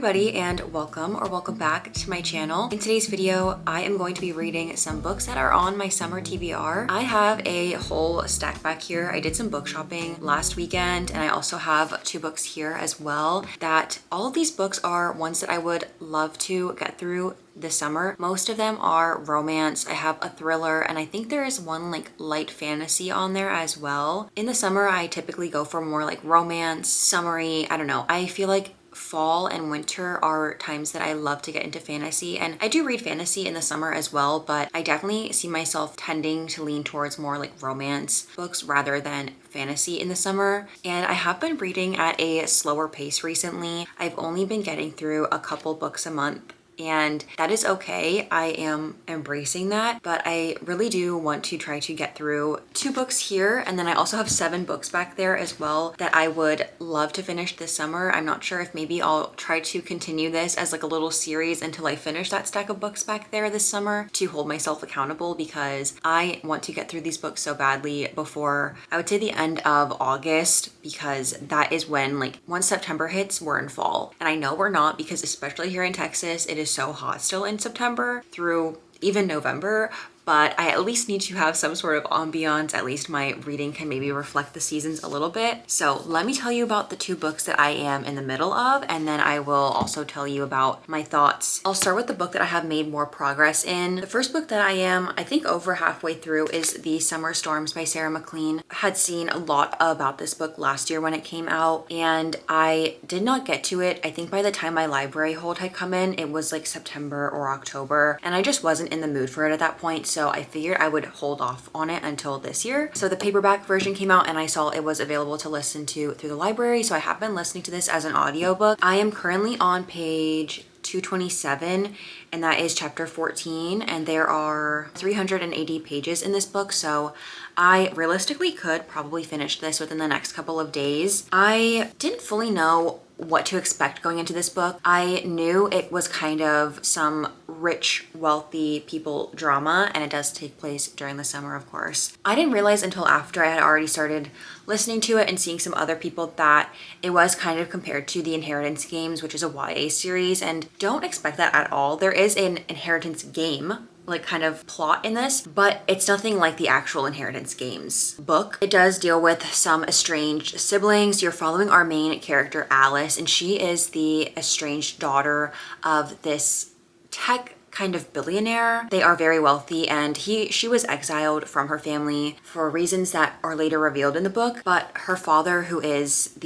everybody, and welcome back to my channel. In today's video, I am going to be reading some books that are on my summer TBR. I have a whole stack back here. I did some book shopping last weekend, and I also have 2 books here as well. That all of these books are ones that I would love to get through this summer. Most of them are romance. I have a thriller, and I think there is one like light fantasy on there as well. In the summer, I typically go for more like romance, summery, I don't know. I feel like fall and winter are times that I love to get into fantasy, and I do read fantasy in the summer as well, but I definitely see myself tending to lean towards more like romance books rather than fantasy in the summer. And I have been reading at a slower pace recently. I've only been getting through a couple books a month, and that is okay. I am embracing that, but I really do want to try to get through 2 books here, and then I also have 7 books back there as well that I would love to finish this summer. I'm not sure if maybe I'll try to continue this as like a little series until I finish that stack of books back there this summer to hold myself accountable, because I want to get through these books so badly before, I would say, the end of August, because that is when, like, once September hits, we're in fall. And I know we're not, because especially here in Texas, it is so hot still in September through even November, but I at least need to have some sort of ambiance. At least my reading can maybe reflect the seasons a little bit. So let me tell you about the 2 books that I am in the middle of, and then I will also tell you about my thoughts. I'll start with the book that I have made more progress in. The first book that I am, I think, over halfway through is The Summer Storms by Sarah MacLean. I had seen a lot about this book last year when it came out, and I did not get to it. I think by the time my library hold had come in, it was like September or October, and I just wasn't in the mood for it at that point. So I figured I would hold off on it until this year. So the paperback version came out, and I saw it was available to listen to through the library. So I have been listening to this as an audiobook. I am currently on page 227, and that is chapter 14, and there are 380 pages in this book, so I realistically could probably finish this within the next couple of days. I didn't fully know what to expect going into this book. I knew it was kind of some rich, wealthy people drama, and it does take place during the summer, of course. I didn't realize until after I had already started listening to it and seeing some other people that it was kind of compared to The Inheritance Games, which is a YA series, and don't expect that at all. There is an inheritance game like kind of plot in this, but it's nothing like the actual Inheritance Games book. It does deal with some estranged siblings. You're following our main character, Alice, and she is the estranged daughter of this tech kind of billionaire. They are very wealthy, and she was exiled from her family for reasons that are later revealed in the book. But her father, who is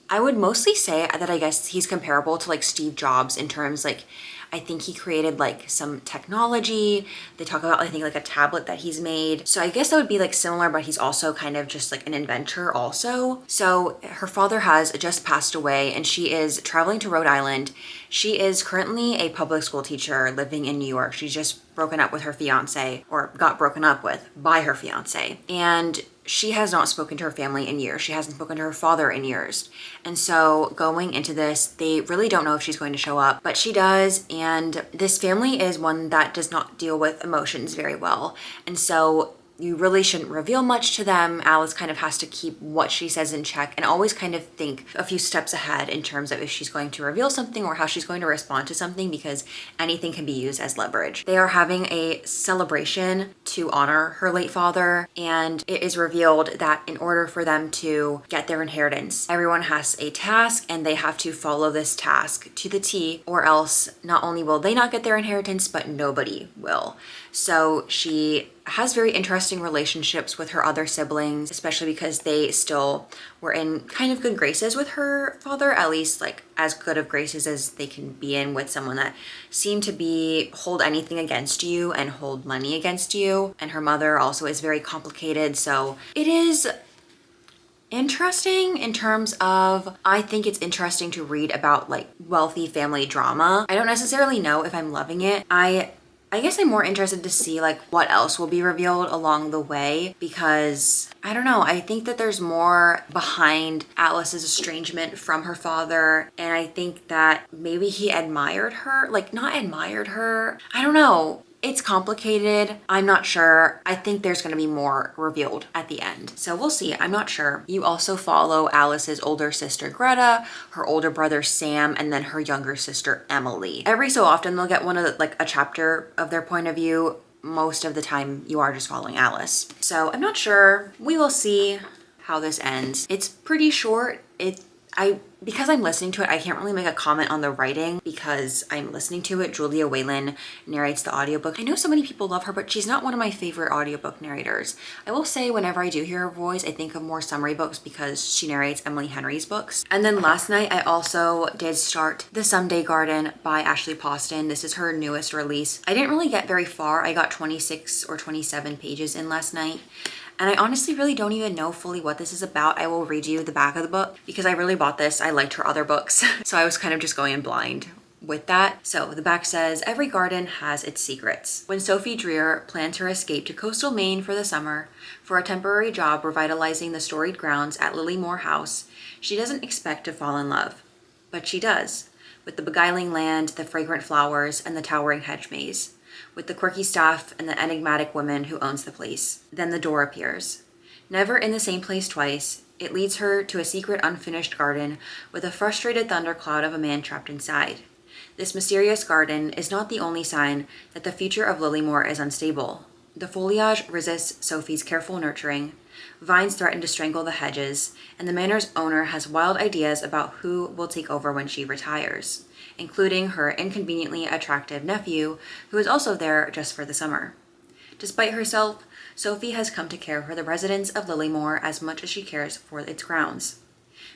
I would mostly say that I guess he's comparable to like Steve Jobs in terms, like, I think he created like some technology. They talk about, I think, like a tablet that he's made. So I guess that would be like similar, but he's also kind of just like an inventor also. So her father has just passed away, and she is traveling to Rhode Island. She is currently a public school teacher living in New York. She's just broken up with her fiance, or got broken up with by her fiance. And she has not spoken to her family in years. She hasn't spoken to her father in years. And so going into this, they really don't know if she's going to show up, but she does. And this family is one that does not deal with emotions very well. And so you really shouldn't reveal much to them. Alice kind of has to keep what she says in check and always kind of think a few steps ahead in terms of if she's going to reveal something or how she's going to respond to something, because anything can be used as leverage. They are having a celebration to honor her late father, and it is revealed that in order for them to get their inheritance, everyone has a task, and they have to follow this task to the T, or else not only will they not get their inheritance, but nobody will. So she has very interesting relationships with her other siblings, especially because they still were in kind of good graces with her father, at least like as good of graces as they can be in with someone that seemed to hold anything against you and hold money against you. And her mother also is very complicated. So it is interesting in terms of, I think it's interesting to read about like wealthy family drama. I don't necessarily know if I'm loving it. I guess I'm more interested to see like what else will be revealed along the way, because I don't know, I think that there's more behind Alice's estrangement from her father, and I think that maybe he admired her, like not admired her, I don't know. It's complicated. I'm not sure. I think there's going to be more revealed at the end. So we'll see. I'm not sure. You also follow Alice's older sister Greta, her older brother Sam, and then her younger sister Emily. Every so often they'll get one of like a chapter of their point of view. Most of the time you are just following Alice. So I'm not sure. We will see how this ends. It's pretty short. Because I'm listening to it, I can't really make a comment on the writing because I'm listening to it. Julia Whalen narrates the audiobook. I know so many people love her, but she's not one of my favorite audiobook narrators. I will say whenever I do hear her voice, I think of more summary books because she narrates Emily Henry's books. And then last night, I also did start The Someday Garden by Ashley Poston. This is her newest release. I didn't really get very far. I got 26 or 27 pages in last night. And I honestly really don't even know fully what this is about. I will read you the back of the book because I really bought this. I liked her other books. So I was kind of just going in blind with that. So the back says, every garden has its secrets. When Sophie Dreer plans her escape to coastal Maine for the summer for a temporary job revitalizing the storied grounds at Lilymore House, she doesn't expect to fall in love. But she does, with the beguiling land, the fragrant flowers, and the towering hedge maze. With the quirky staff and the enigmatic woman who owns the place. Then the door appears. Never in the same place twice, it leads her to a secret unfinished garden with a frustrated thundercloud of a man trapped inside. This mysterious garden is not the only sign that the future of Lilymore is unstable. The foliage resists Sophie's careful nurturing, vines threaten to strangle the hedges, and the manor's owner has wild ideas about who will take over when she retires, including her inconveniently attractive nephew, who is also there just for the summer. Despite herself, Sophie has come to care for the residents of Lilymore as much as she cares for its grounds.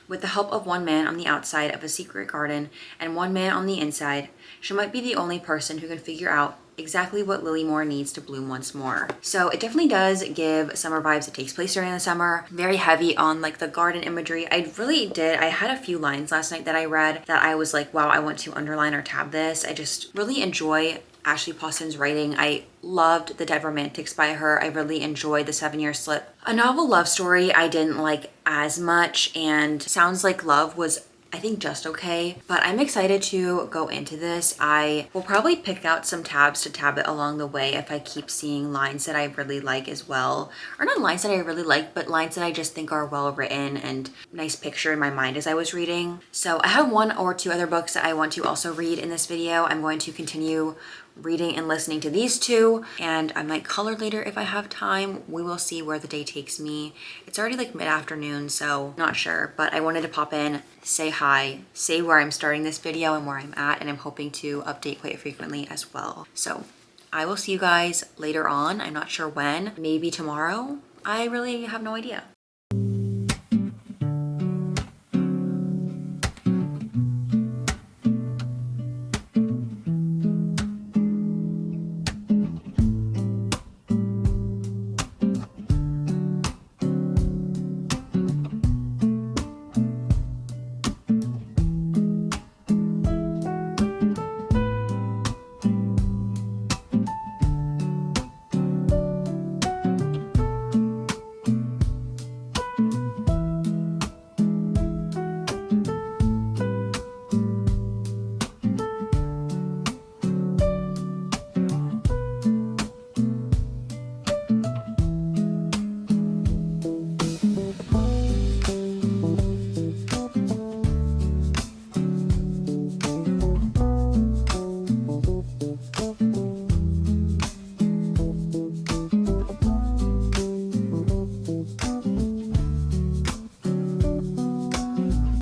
With the help of one man on the outside of a secret garden and one man on the inside, she might be the only person who can figure out exactly what Lilymore needs to bloom once more. So it definitely does give summer vibes. It takes place during the summer, very heavy on like the garden imagery. I had a few lines last night that I read that I was like, wow, I want to underline or tab this. I just really enjoy Ashley Poston's writing. I loved The Dead Romantics by her. I really enjoyed The 7-Year Slip. A novel love story I didn't like as much, and Sounds Like Love was, I think, just okay, but I'm excited to go into this. I will probably pick out some tabs to tab it along the way if I keep seeing lines that I really like as well. Or not lines that I really like, but lines that I just think are well written and nice picture in my mind as I was reading. So I have one or two other books that I want to also read in this video. I'm going to continue reading and listening to these two, and I might color later if I have time. We will see where the day takes me. It's already like mid-afternoon, so not sure, but I wanted to pop in, say hi, say where I'm starting this video and where I'm at, and I'm hoping to update quite frequently as well. So I will see you guys later on. I'm not sure when, maybe tomorrow. I really have no idea.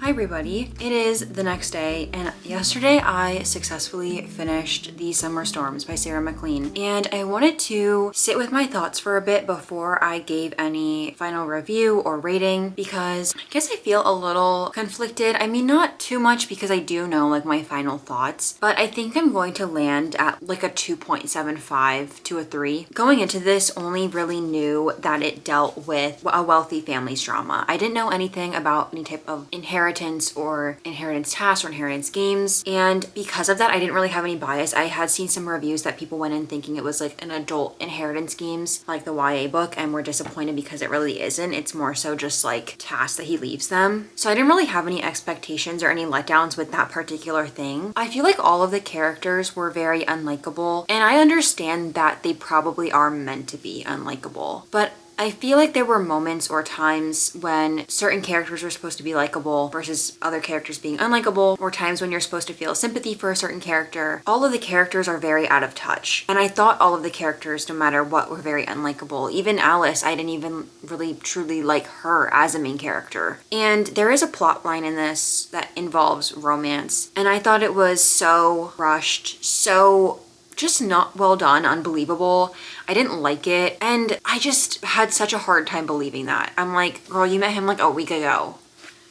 Everybody, it is the next day, and yesterday I successfully finished The Summer Storms by Sarah MacLean, and I wanted to sit with my thoughts for a bit before I gave any final review or rating, because I guess I feel a little conflicted. I mean, not too much because I do know like my final thoughts, but I think I'm going to land at like a 2.75 to a 3. Going into this, only really knew that it dealt with a wealthy family's drama. I didn't know anything about any type of inheritance inheritance or inheritance tasks or inheritance games. And because of that, I didn't really have any bias. I had seen some reviews that people went in thinking it was like an adult inheritance games, like the YA book, and were disappointed because it really isn't. It's more so just like tasks that he leaves them. So I didn't really have any expectations or any letdowns with that particular thing. I feel like all of the characters were very unlikable, and I understand that they probably are meant to be unlikable, but I feel like there were moments or times when certain characters were supposed to be likable versus other characters being unlikable, or times when you're supposed to feel sympathy for a certain character. All of the characters are very out of touch. And I thought all of the characters, no matter what, were very unlikable. Even Alice, I didn't even really truly like her as a main character. And there is a plot line in this that involves romance. And I thought it was so rushed, so just not well done, unbelievable. I didn't like it, and I just had such a hard time believing that. I'm like, girl, you met him like a week ago.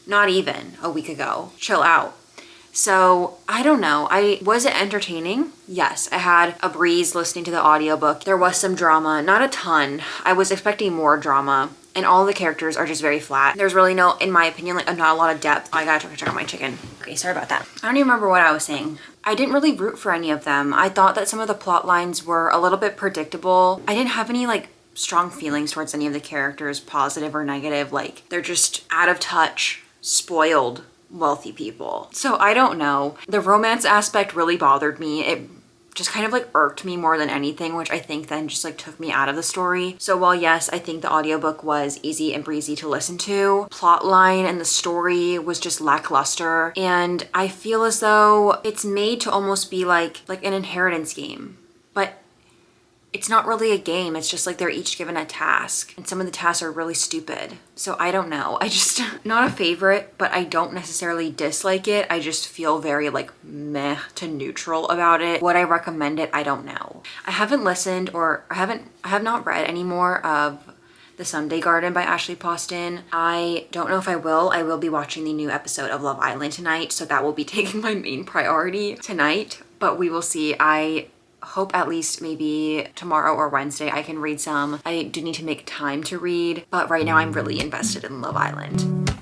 Not even a week ago. Chill out. So I don't know. Was it entertaining? Yes, I had a breeze listening to the audiobook. There was some drama, not a ton. I was expecting more drama. And all the characters are just very flat. There's really no, in my opinion, like not a lot of depth. I gotta check out my chicken. Okay, sorry about that. I don't even remember what I was saying. I didn't really root for any of them. I thought that some of the plot lines were a little bit predictable. I didn't have any like strong feelings towards any of the characters, positive or negative. Like they're just out of touch, spoiled, wealthy people. So I don't know. The romance aspect really bothered me. It just kind of like irked me more than anything, which I think then just like took me out of the story. So while yes, I think the audiobook was easy and breezy to listen to, plot line and the story was just lackluster. And I feel as though it's made to almost be like an inheritance game, but it's not really a game. It's just like they're each given a task, and some of the tasks are really stupid. So I don't know. I just, not a favorite, but I don't necessarily dislike it. I just feel very like meh to neutral about it. Would I recommend it? I don't know. I haven't listened or I have not read any more of The Someday Garden by Ashley Poston. I don't know if I will. I will be watching the new episode of Love Island tonight, so that will be taking my main priority tonight, but we will see. I hope at least maybe tomorrow or Wednesday I can read some. I do need to make time to read, but right now I'm really invested in Love Island.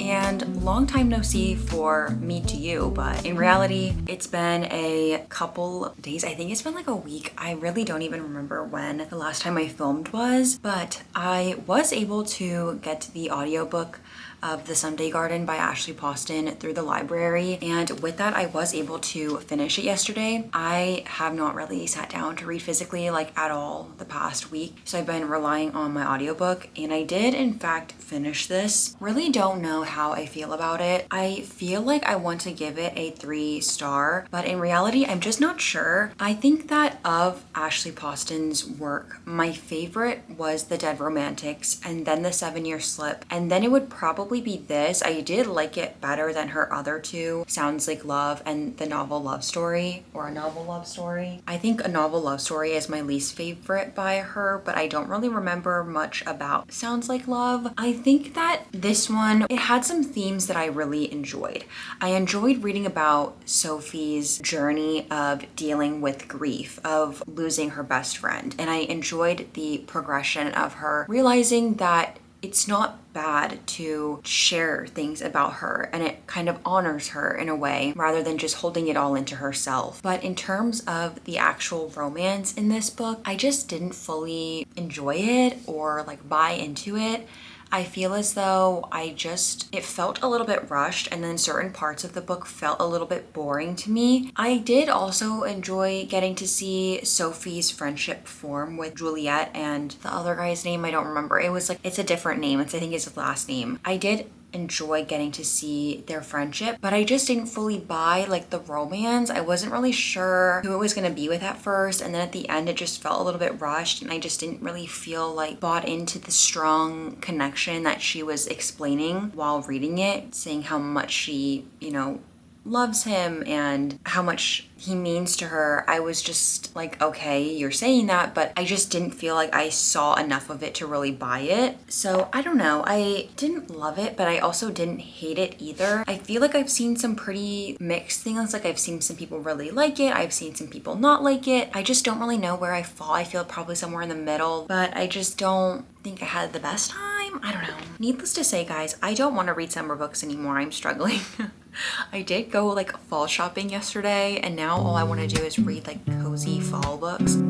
And long time no see for me to you, but in reality, it's been a couple days. I think it's been like a week. I really don't even remember when the last time I filmed was, but I was able to get the audiobook of The Someday Garden by Ashley Poston through the library, and with that I was able to finish it yesterday. I have not really sat down to read physically like at all the past week, so I've been relying on my audiobook, and I did in fact finish this. Really don't know how I feel about it. I feel like I want to give it a 3-star, but in reality I'm just not sure. I think that of Ashley Poston's work, my favorite was The Dead Romantics, and then The 7-Year Slip, and then it would probably be this. I did like it better than her other two, Sounds Like Love and The Novel Love Story, or A Novel Love Story. I think A Novel Love Story is my least favorite by her, but I don't really remember much about Sounds Like Love. I think that this one, it had some themes that I really enjoyed. I enjoyed reading about Sophie's journey of dealing with grief, of losing her best friend, and I enjoyed the progression of her realizing that it's not bad to share things about her, and it kind of honors her in a way rather than just holding it all into herself. But in terms of the actual romance in this book, I just didn't fully enjoy it or like buy into it. I feel as though it felt a little bit rushed, and then certain parts of the book felt a little bit boring to me. I did also enjoy getting to see Sophie's friendship form with Juliet and the other guy's name, I don't remember. It's a different name. I think it's his last name. I did enjoy getting to see their friendship, but I just didn't fully buy like the romance. I wasn't really sure who it was going to be with at first, and then at the end it just felt a little bit rushed, and I just didn't really feel like bought into the strong connection that she was explaining while reading it, saying how much she, loves him and how much he means to her. I was just like, okay, you're saying that, but I just didn't feel like I saw enough of it to really buy it. So I don't know. I didn't love it, but I also didn't hate it either. I feel like I've seen some pretty mixed things. Like I've seen some people really like it. I've seen some people not like it. I just don't really know where I fall. I feel probably somewhere in the middle, but I just don't think I had the best time. I don't know. Needless to say, guys, I don't want to read summer books anymore. I'm struggling. I did go like fall shopping yesterday, and now all I want to do is read like cozy fall books.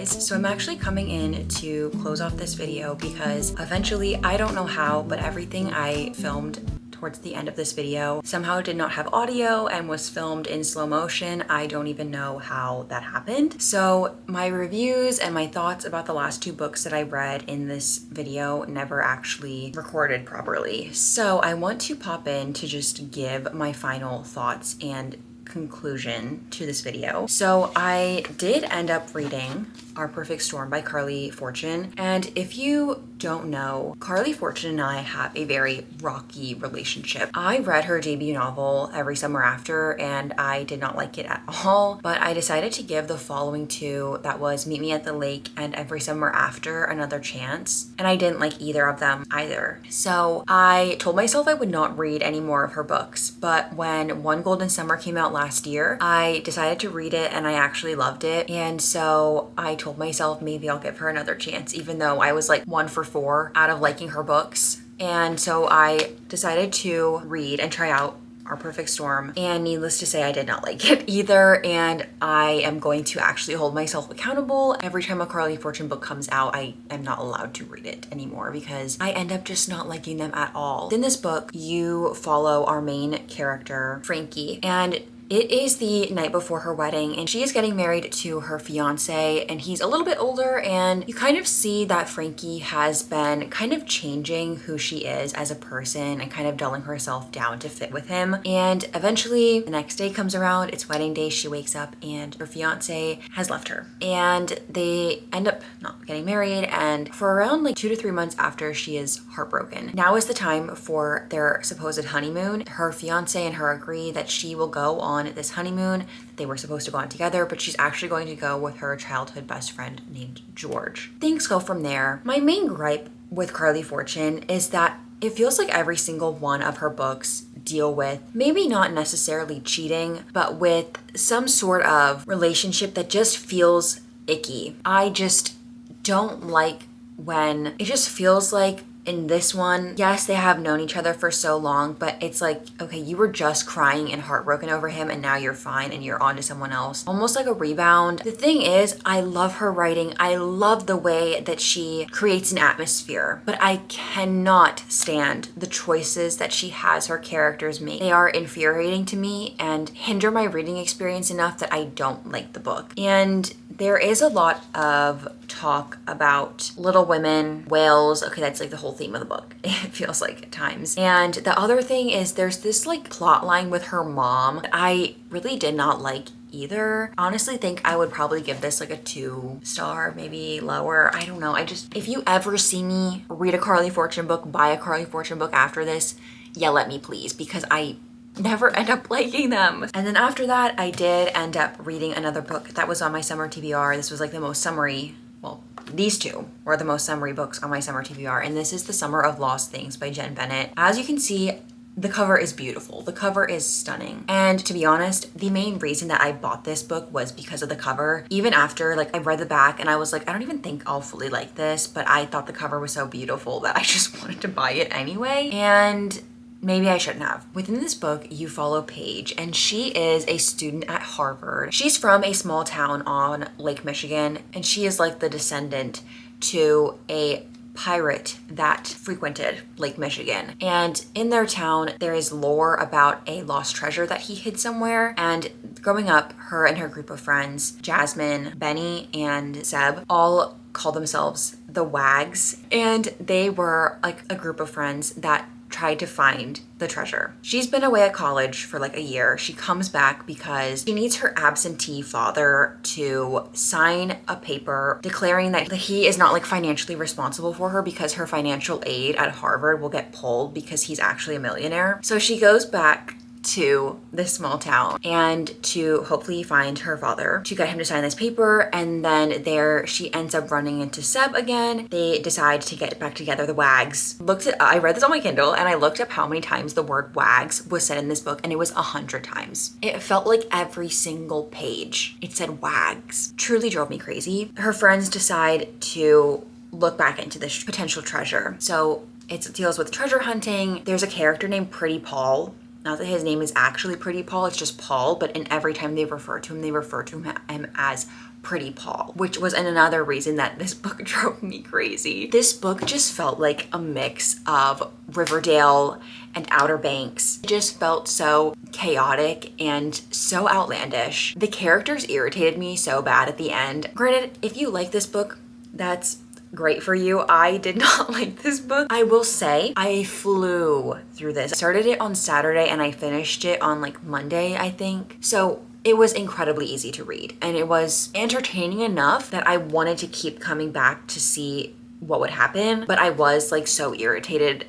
So I'm actually coming in to close off this video because eventually, I don't know how, but everything I filmed towards the end of this video somehow did not have audio and was filmed in slow motion. I don't even know how that happened. So my reviews and my thoughts about the last two books that I read in this video never actually recorded properly. So I want to pop in to just give my final thoughts and conclusion to this video. So I did end up reading Our Perfect Storm by Carley Fortune. And if you don't know, Carley Fortune and I have a very rocky relationship. I read her debut novel, Every Summer After, and I did not like it at all, but I decided to give the following two, that was Meet Me at the Lake and Every Summer After, another chance. And I didn't like either of them either. So I told myself I would not read any more of her books, but when One Golden Summer came out last year, I decided to read it and I actually loved it. And so I told myself maybe I'll give her another chance, even though I was like 1 for 4 out of liking her books. And so I decided to read and try out Our Perfect Storm, and needless to say, I did not like it either, and I am going to actually hold myself accountable. Every time a Carley Fortune book comes out, I am not allowed to read it anymore because I end up just not liking them at all. In this book, you follow our main character, Frankie, and it is the night before her wedding, and she is getting married to her fiance, and he's a little bit older, and you kind of see that Frankie has been kind of changing who she is as a person and kind of dulling herself down to fit with him. And eventually the next day comes around, it's wedding day, she wakes up and her fiance has left her, and they end up not getting married. And for around like 2 to 3 months after, she is heartbroken. Now is the time for their supposed honeymoon. Her fiance and her agree that she will go on this honeymoon that they were supposed to go on together, but she's actually going to go with her childhood best friend named George. Things go from there. My main gripe with Carley Fortune is that it feels like every single one of her books deal with maybe not necessarily cheating, but with some sort of relationship that just feels icky. I just don't like when it just feels like in this one, yes, they have known each other for so long, but it's like, okay, you were just crying and heartbroken over him and now you're fine and you're on to someone else. Almost like a rebound. The thing is, I love her writing. I love the way that she creates an atmosphere, but I cannot stand the choices that she has her characters make. They are infuriating to me and hinder my reading experience enough that I don't like the book. And there is a lot of talk about Little Women, whales. Okay, that's like the whole theme of the book, it feels like at times. And the other thing is there's this like plot line with her mom that I really did not like either. Honestly think I would probably give this like a 2-star, maybe lower. I don't know. If you ever see me read a Carly Fortune book, buy a Carly Fortune book after this, yell at me please, because I never end up liking them. And then after that, I did end up reading another book that was on my summer TBR. This was like the most summery, well, these two were the most summery books on my summer TBR, and this is The Summer of Lost Things by Jenn Bennett. As you can see, the cover is beautiful. The cover is stunning. And to be honest, the main reason that I bought this book was because of the cover. Even after like I read the back and I was like, I don't even think I'll fully like this, but I thought the cover was so beautiful that I just wanted to buy it anyway. And maybe I shouldn't have. Within this book, you follow Paige, and she is a student at Harvard. She's from a small town on Lake Michigan, and she is like the descendant to a pirate that frequented Lake Michigan. And in their town, there is lore about a lost treasure that he hid somewhere. And growing up, her and her group of friends, Jasmine, Benny, and Seb, all called themselves the Wags. And they were like a group of friends that tried to find the treasure. She's been away at college for like a year. She comes back because she needs her absentee father to sign a paper declaring that he is not like financially responsible for her, because her financial aid at Harvard will get pulled because he's actually a millionaire. So she goes back to this small town and to hopefully find her father to get him to sign this paper. And then there she ends up running into Seb again. They decide to get back together, the Wags. I read this on my Kindle and I looked up how many times the word Wags was said in this book, and it was 100 times. It felt like every single page it said Wags. Truly drove me crazy. Her friends decide to look back into this potential treasure. So it deals with treasure hunting. There's a character named Pretty Paul. Not that his name is actually Pretty Paul, it's just Paul, but in every time they refer to him as Pretty Paul, which was another reason that this book drove me crazy. This book just felt like a mix of Riverdale and Outer Banks. It just felt so chaotic and so outlandish. The characters irritated me so bad at the end. Granted, if you like this book, that's great for you. I did not like this book. I will say I flew through this. I started it on Saturday and I finished it on like Monday, I think. So it was incredibly easy to read, and it was entertaining enough that I wanted to keep coming back to see what would happen. But I was like so irritated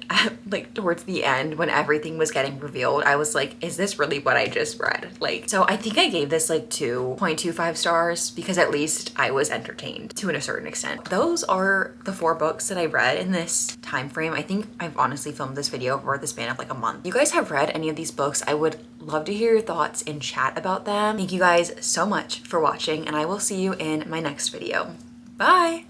like towards the end when everything was getting revealed. I was like, is this really what I just read? Like, so I think I gave this like 2.25 stars because at least I was entertained to a certain extent. Those are the 4 books that I read in this time frame. I think I've honestly filmed this video over the span of like a month. You guys have read any of these books? I would love to hear your thoughts in chat about them. Thank you guys so much for watching, and I will see you in my next video. Bye!